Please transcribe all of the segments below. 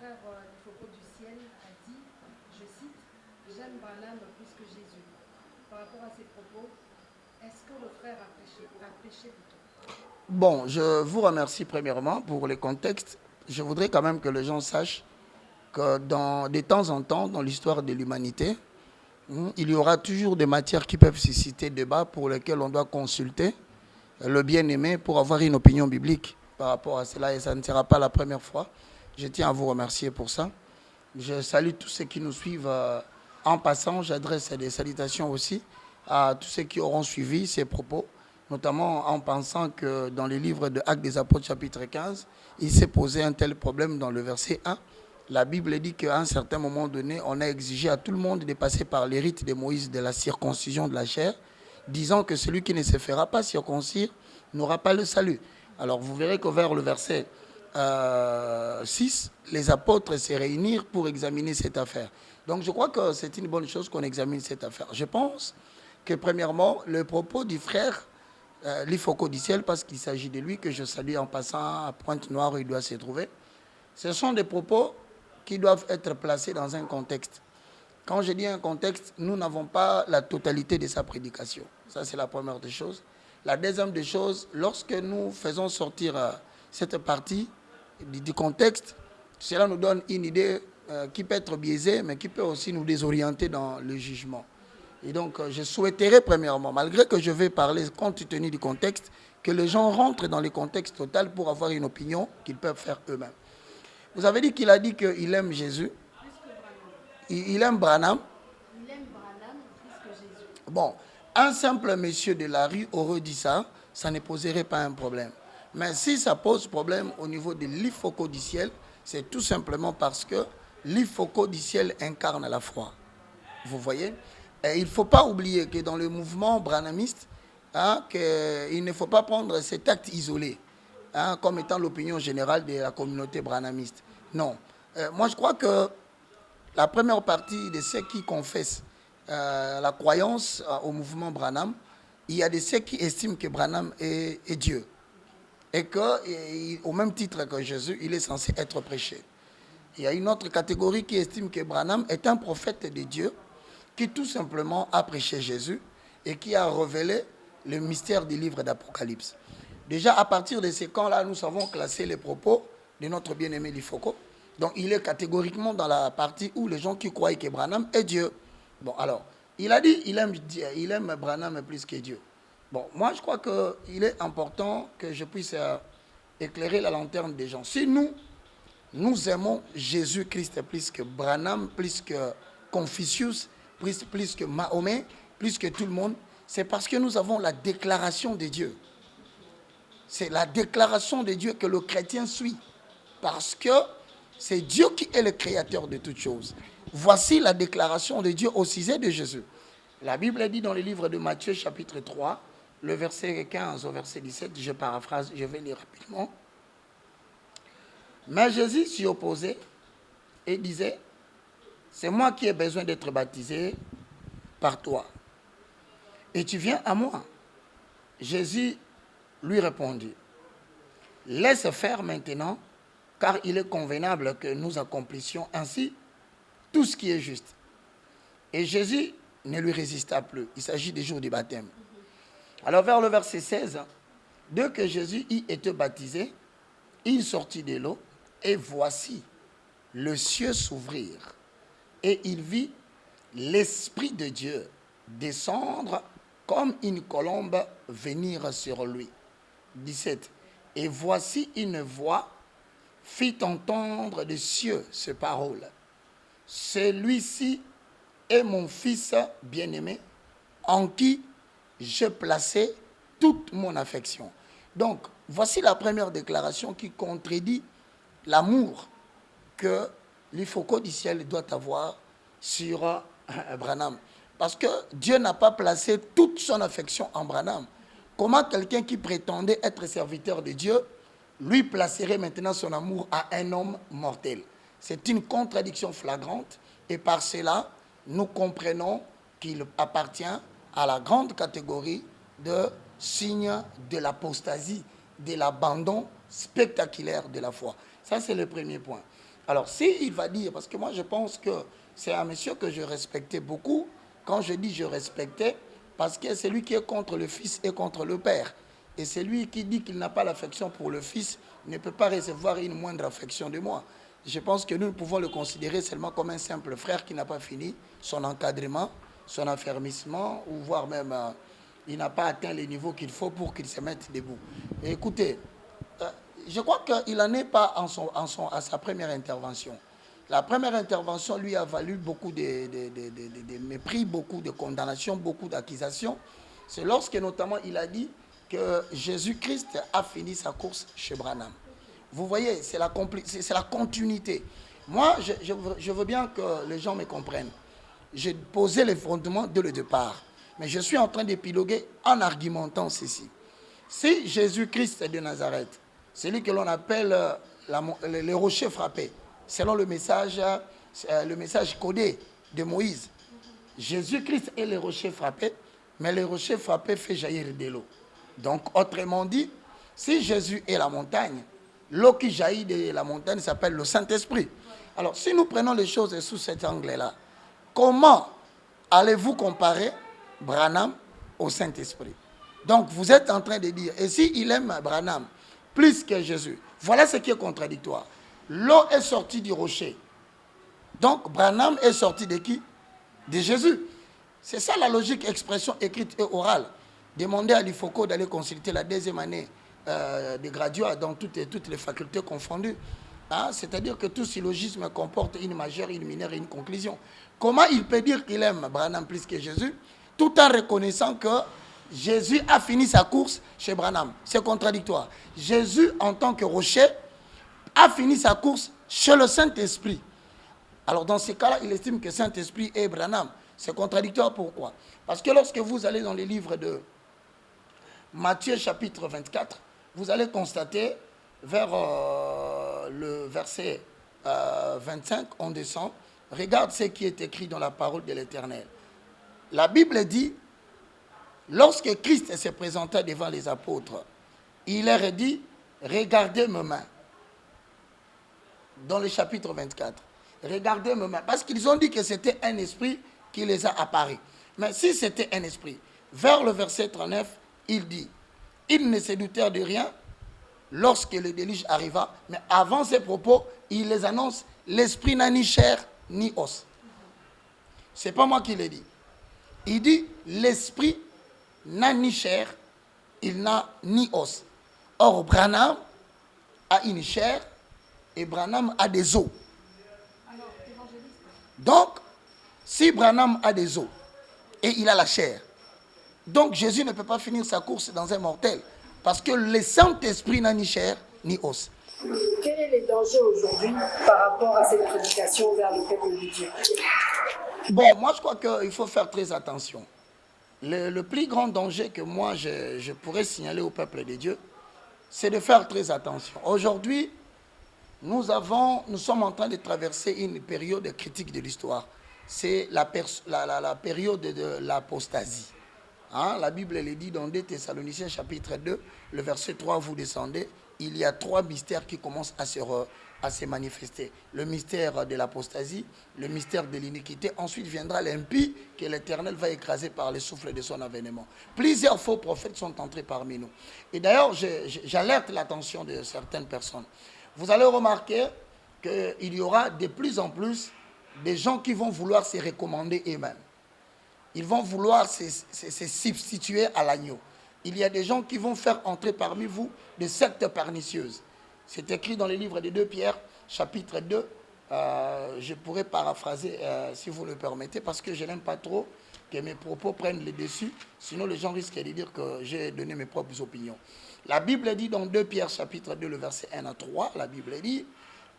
frère Foucault du ciel a dit, je cite, j'aime Branham plus que Jésus. Par rapport à ses propos, est-ce que le frère a péché plutôt? Bon, je vous remercie premièrement pour les contextes. Je voudrais quand même que les gens sachent que de temps en temps, dans l'histoire de l'humanité, il y aura toujours des matières qui peuvent susciter débat pour lesquelles on doit consulter le bien-aimé pour avoir une opinion biblique par rapport à cela. Et ça ne sera pas la première fois. Je tiens à vous remercier pour ça. Je salue tous ceux qui nous suivent en passant. J'adresse des salutations aussi à tous ceux qui auront suivi ces propos, notamment en pensant que dans le livre de Actes des Apôtres chapitre 15, il s'est posé un tel problème dans le verset 1. La Bible dit qu'à un certain moment donné, on a exigé à tout le monde de passer par les rites de Moïse de la circoncision de la chair, disant que celui qui ne se fera pas circoncire n'aura pas le salut. Alors vous verrez que vers le verset 6, les apôtres se réunirent pour examiner cette affaire. Donc je crois que c'est une bonne chose qu'on examine cette affaire. Je pense que premièrement, le propos du frère Foucault du ciel, parce qu'il s'agit de lui que je salue en passant à Pointe-Noire où il doit se trouver, ce sont des propos qui doivent être placés dans un contexte. Quand je dis un contexte, nous n'avons pas la totalité de sa prédication. Ça, c'est la première des choses. La deuxième des choses, lorsque nous faisons sortir cette partie du contexte, cela nous donne une idée qui peut être biaisée, mais qui peut aussi nous désorienter dans le jugement. Et donc, je souhaiterais premièrement, malgré que je vais parler compte tenu du contexte, que les gens rentrent dans le contexte total pour avoir une opinion qu'ils peuvent faire eux-mêmes. Vous avez dit qu'il a dit qu'il aime Jésus. Il aime Branham. Il aime Branham plus que Jésus. Bon, un simple monsieur de la rue aurait dit ça, ça ne poserait pas un problème. Mais si ça pose problème au niveau de l'Ifoko du ciel, c'est tout simplement parce que l'Ifoko du ciel incarne la foi. Vous voyez? Et il ne faut pas oublier que dans le mouvement branhamiste, qu'il ne faut pas prendre cet acte isolé comme étant l'opinion générale de la communauté branhamiste. Non. Moi, je crois que la première partie de ceux qui confessent la croyance au mouvement Branham, il y a de ceux qui estiment que Branham est Dieu. Et qu'au même titre que Jésus, il est censé être prêché. Il y a une autre catégorie qui estime que Branham est un prophète de Dieu qui tout simplement a prêché Jésus et qui a révélé le mystère du livre d'Apocalypse. Déjà, à partir de ces camps-là, nous savons classer les propos de notre bien-aimé Foucault. Donc, il est catégoriquement dans la partie où les gens qui croient que Branham est Dieu. Bon, alors, il a dit il aime Branham plus que Dieu. Bon, moi, je crois qu'il est important que je puisse éclairer la lanterne des gens. Si nous aimons Jésus-Christ plus que Branham, plus que Confucius, plus que Mahomet, plus que tout le monde, c'est parce que nous avons la déclaration de Dieu. C'est la déclaration de Dieu que le chrétien suit. Parce que c'est Dieu qui est le créateur de toutes choses. Voici la déclaration de Dieu au sujet de Jésus. La Bible dit dans le livre de Matthieu, chapitre 3, le verset 15 au verset 17, je paraphrase, je vais lire rapidement. Mais Jésus s'y opposait et disait, c'est moi qui ai besoin d'être baptisé par toi. Et tu viens à moi. Jésus lui répondit, laisse faire maintenant, car il est convenable que nous accomplissions ainsi tout ce qui est juste. Et Jésus ne lui résista plus. Il s'agit des jours du baptême. Alors vers le verset 16, dès que Jésus y était baptisé, il sortit de l'eau, et voici le ciel s'ouvrir. Et il vit l'Esprit de Dieu descendre comme une colombe venir sur lui. 17. Et voici une voix fit entendre des cieux ces paroles. Celui-ci est mon fils bien-aimé, en qui j'ai placé toute mon affection. Donc, voici la première déclaration qui contredit l'amour que l'Ifoko du ciel doit avoir sur Branham. Parce que Dieu n'a pas placé toute son affection en Branham. Comment quelqu'un qui prétendait être serviteur de Dieu lui placerait maintenant son amour à un homme mortel? C'est une contradiction flagrante et par cela, nous comprenons qu'il appartient à la grande catégorie de signes de l'apostasie, de l'abandon spectaculaire de la foi. Ça, c'est le premier point. Alors, s'il va dire, parce que moi je pense que c'est un monsieur que je respectais beaucoup, quand je dis je respectais, parce que c'est lui qui est contre le Fils et contre le Père. Et c'est lui qui dit qu'il n'a pas l'affection pour le Fils, ne peut pas recevoir une moindre affection de moi. Je pense que nous pouvons le considérer seulement comme un simple frère qui n'a pas fini son encadrement, son affermissement, ou voire même il n'a pas atteint les niveaux qu'il faut pour qu'il se mette debout. Et écoutez, je crois qu'il n'en est pas à sa première intervention. La première intervention lui a valu beaucoup de mépris, beaucoup de condamnations, beaucoup d'accusations. C'est lorsque notamment il a dit que Jésus-Christ a fini sa course chez Branham. Vous voyez, c'est la continuité. Moi, je veux bien que les gens me comprennent. J'ai posé les fondements dès le départ. Mais je suis en train d'épiloguer en argumentant ceci. Si Jésus-Christ de Nazareth, celui que l'on appelle le rocher frappé, selon le message codé de Moïse, Jésus-Christ est le rocher frappé, mais le rocher frappé fait jaillir de l'eau. Donc, autrement dit, si Jésus est la montagne, l'eau qui jaillit de la montagne s'appelle le Saint-Esprit. Alors, si nous prenons les choses sous cet angle-là, comment allez-vous comparer Branham au Saint-Esprit? Donc, vous êtes en train de dire, et s'il aime Branham plus que Jésus, voilà ce qui est contradictoire. L'eau est sortie du rocher. Donc, Branham est sorti de qui? De Jésus. C'est ça la logique, expression écrite et orale. Demandez à Lifoko d'aller consulter la deuxième année de graduat dans toutes les facultés confondues. Hein? C'est-à-dire que tout syllogisme comporte une majeure, une mineure et une conclusion. Comment il peut dire qu'il aime Branham plus que Jésus, tout en reconnaissant que Jésus a fini sa course chez Branham? C'est contradictoire. Jésus, en tant que rocher, a fini sa course chez le Saint-Esprit. Alors, dans ces cas-là, il estime que Saint-Esprit est Branham. C'est contradictoire, pourquoi? Parce que lorsque vous allez dans les livres de Matthieu chapitre 24, vous allez constater vers le verset 25, on descend, regarde ce qui est écrit dans la parole de l'Éternel. La Bible dit, lorsque Christ se présenta devant les apôtres, il leur a dit, regardez mes mains. Dans le chapitre 24, regardez mes mains. Parce qu'ils ont dit que c'était un esprit qui les a apparus. Mais si c'était un esprit, vers le verset 39, il dit, ils ne se doutèrent de rien lorsque le déluge arriva, mais avant ces propos, il les annonce, l'esprit n'a ni chair ni os. Ce n'est pas moi qui l'ai dit. Il dit, l'esprit n'a ni chair, il n'a ni os. Or, Branham a une chair et Branham a des os. Donc, si Branham a des os et il a la chair, donc Jésus ne peut pas finir sa course dans un mortel, parce que le Saint-Esprit n'a ni chair ni os. Quel est le danger aujourd'hui par rapport à cette prédication vers le peuple de Dieu? Bon, moi je crois qu'il faut faire très attention. Le plus grand danger que moi je pourrais signaler au peuple de Dieu, c'est de faire très attention. Aujourd'hui, nous sommes en train de traverser une période critique de l'histoire. C'est la période de l'apostasie. Hein? La Bible le dit dans 2 Thessaloniciens chapitre 2, le verset 3, vous descendez, il y a 3 mystères qui commencent à se manifester. Le mystère de l'apostasie, le mystère de l'iniquité, ensuite viendra l'impie que l'Éternel va écraser par le souffle de son avènement. Plusieurs faux prophètes sont entrés parmi nous. Et d'ailleurs, j'alerte l'attention de certaines personnes. Vous allez remarquer qu'il y aura de plus en plus des gens qui vont vouloir se recommander eux-mêmes. Ils vont vouloir se substituer à l'agneau. Il y a des gens qui vont faire entrer parmi vous des sectes pernicieuses. C'est écrit dans le livre de 2 Pierre, chapitre 2. Je pourrais paraphraser, si vous le permettez, parce que je n'aime pas trop que mes propos prennent le dessus. Sinon, les gens risquent de dire que j'ai donné mes propres opinions. La Bible dit dans 2 Pierre, chapitre 2, le verset 1 à 3, la Bible dit,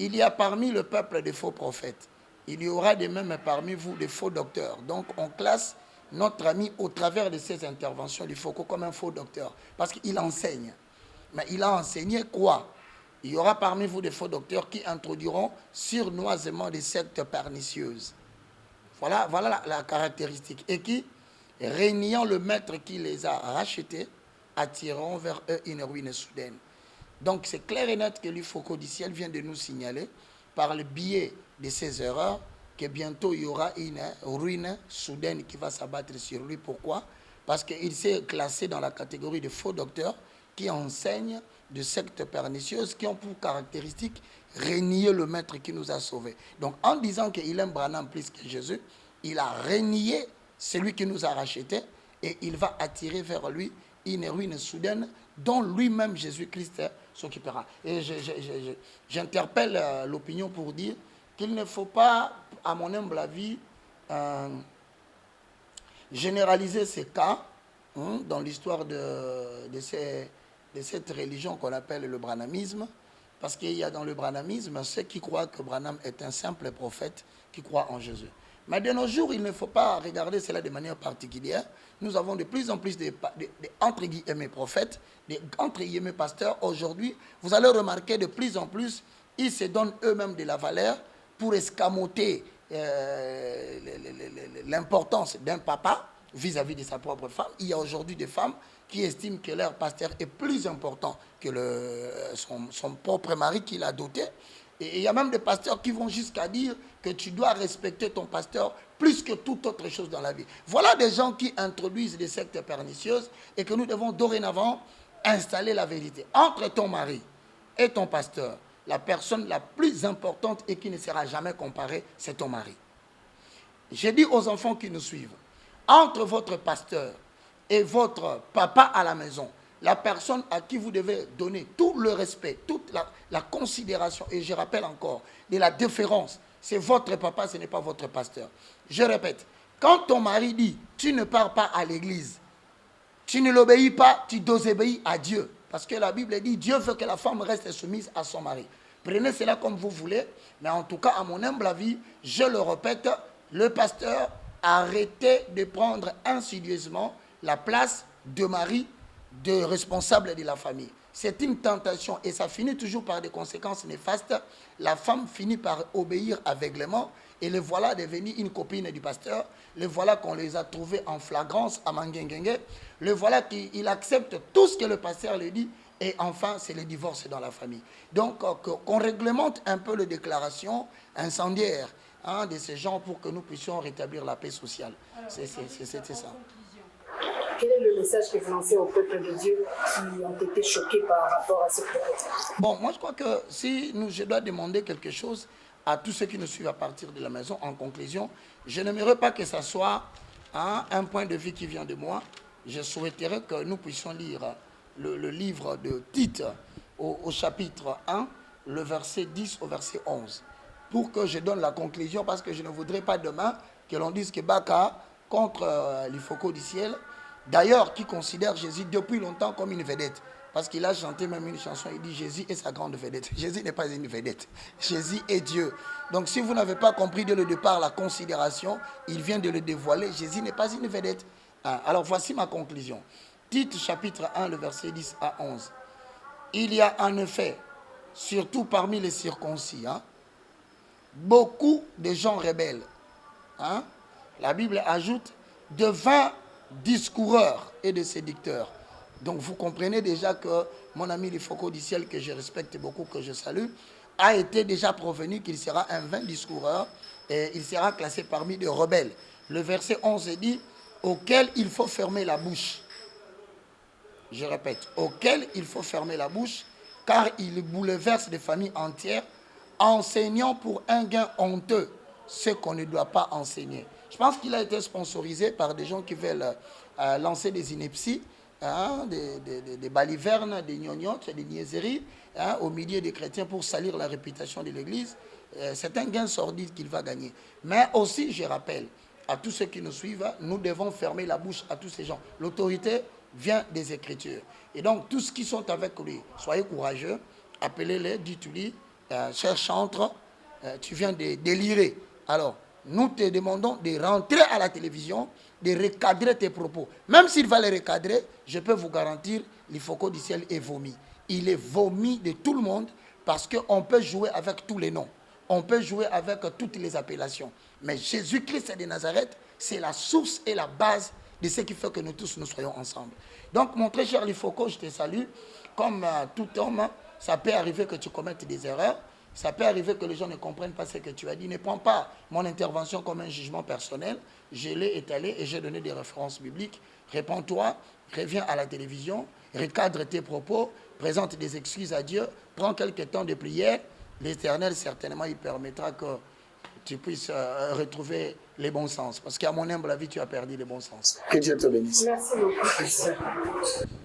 il y a parmi le peuple des faux prophètes. Il y aura de même parmi vous des faux docteurs. Donc, on classe notre ami au travers de ses interventions du Foucault comme un faux docteur. Parce qu'il enseigne. Mais il a enseigné quoi? Il y aura parmi vous des faux docteurs qui introduiront surnoisement des sectes pernicieuses. Voilà la caractéristique. Et qui, régnant le maître qui les a rachetés, attireront vers eux une ruine soudaine. Donc c'est clair et net que l'Ifoko du ciel vient de nous signaler par le biais de ces erreurs, que bientôt il y aura une ruine soudaine qui va s'abattre sur lui. Pourquoi? Parce qu'il s'est classé dans la catégorie de faux docteurs qui enseignent de sectes pernicieuses qui ont pour caractéristique renier le maître qui nous a sauvés. Donc en disant qu'il aime Branham plus que Jésus, il a renié celui qui nous a rachetés et il va attirer vers lui une ruine soudaine dont lui-même Jésus-Christ s'occupera. Et j'interpelle l'opinion pour dire qu'il ne faut pas, à mon humble avis, généraliser ces cas dans l'histoire de cette religion qu'on appelle le branhamisme, parce qu'il y a dans le branhamisme ceux qui croient que Branham est un simple prophète qui croit en Jésus. Mais de nos jours, il ne faut pas regarder cela de manière particulière. Nous avons de plus en plus de entre guillemets prophètes, des entre guillemets pasteurs. Aujourd'hui, vous allez remarquer de plus en plus, ils se donnent eux-mêmes de la valeur pour escamoter l'importance d'un papa vis-à-vis de sa propre femme. Il y a aujourd'hui des femmes qui estiment que leur pasteur est plus important que son propre mari qui l'a doté. Et il y a même des pasteurs qui vont jusqu'à dire que tu dois respecter ton pasteur plus que toute autre chose dans la vie. Voilà des gens qui introduisent des sectes pernicieuses et que nous devons dorénavant installer la vérité. Entre ton mari et ton pasteur, la personne la plus importante et qui ne sera jamais comparée, c'est ton mari. J'ai dit aux enfants qui nous suivent, entre votre pasteur et votre papa à la maison, la personne à qui vous devez donner tout le respect, toute la considération, et je rappelle encore, de la déférence, c'est votre papa, ce n'est pas votre pasteur. Je répète, quand ton mari dit, tu ne pars pas à l'église, tu ne l'obéis pas, tu désobéis à Dieu. Parce que la Bible dit, Dieu veut que la femme reste soumise à son mari. Prenez cela comme vous voulez, mais en tout cas, à mon humble avis, je le répète, le pasteur, arrêtez de prendre insidieusement la place de mari, de responsable de la famille. C'est une tentation et ça finit toujours par des conséquences néfastes. La femme finit par obéir aveuglément et le voilà devenu une copine du pasteur. Le voilà qu'on les a trouvés en flagrance à Mangengengue. Le voilà qu'il accepte tout ce que le pasteur lui dit et enfin c'est le divorce dans la famille. Donc qu'on réglemente un peu les déclarations incendiaires de ces gens pour que nous puissions rétablir la paix sociale. C'est ça. Quel est le message que vous lancez au peuple de Dieu qui ont été choqués par rapport à ce prophète? Bon, moi je crois que si je dois demander quelque chose à tous ceux qui nous suivent à partir de la maison, en conclusion, je n'aimerais pas que ça soit un point de vue qui vient de moi. Je souhaiterais que nous puissions lire le livre de Tite au chapitre 1, le verset 10 au verset 11, pour que je donne la conclusion, parce que je ne voudrais pas demain que l'on dise que Baka contre l'Ifoko du ciel, d'ailleurs, qui considère Jésus depuis longtemps comme une vedette. Parce qu'il a chanté même une chanson, il dit Jésus est sa grande vedette. Jésus n'est pas une vedette. Jésus est Dieu. Donc si vous n'avez pas compris dès le départ la considération, il vient de le dévoiler. Jésus n'est pas une vedette. Alors voici ma conclusion. Tite chapitre 1, le verset 10 à 11. Il y a en effet, surtout parmi les circoncis, beaucoup de gens rebelles. La Bible ajoute de 20 discoureurs et de séducteurs. Donc vous comprenez déjà que mon ami l'Ifoko du ciel, que je respecte beaucoup, que je salue, a été déjà provenu qu'il sera un 20 discoureur et il sera classé parmi des rebelles. Le verset 11 dit, auquel il faut fermer la bouche. Je répète, auquel il faut fermer la bouche, car il bouleverse des familles entières, enseignant pour un gain honteux ce qu'on ne doit pas enseigner. Je pense qu'il a été sponsorisé par des gens qui veulent lancer des inepties, des balivernes, des gnognottes, des niaiseries au milieu des chrétiens pour salir la réputation de l'Église. C'est un gain sordide qu'il va gagner. Mais aussi, je rappelle à tous ceux qui nous suivent, nous devons fermer la bouche à tous ces gens. L'autorité vient des Écritures. Et donc, tous qui sont avec lui, soyez courageux, appelez-les, dites-lui, cher chantre, tu viens de délirer. Alors, nous te demandons de rentrer à la télévision, de recadrer tes propos. Même s'il va les recadrer, je peux vous garantir, l'Ifoko du ciel est vomi. Il est vomi de tout le monde parce qu'on peut jouer avec tous les noms. On peut jouer avec toutes les appellations. Mais Jésus-Christ de Nazareth, c'est la source et la base de ce qui fait que nous tous nous soyons ensemble. Donc, mon très cher l'Ifoko, je te salue. Comme tout homme, ça peut arriver que tu commettes des erreurs. Ça peut arriver que les gens ne comprennent pas ce que tu as dit. Ne prends pas mon intervention comme un jugement personnel. Je l'ai étalé et j'ai donné des références bibliques. Réponds-toi, reviens à la télévision, recadre tes propos, présente des excuses à Dieu, prends quelques temps de prière. L'Éternel, certainement, il permettra que tu puisses retrouver les bons sens. Parce qu'à mon humble avis, tu as perdu les bons sens. Que Dieu te bénisse. Merci beaucoup.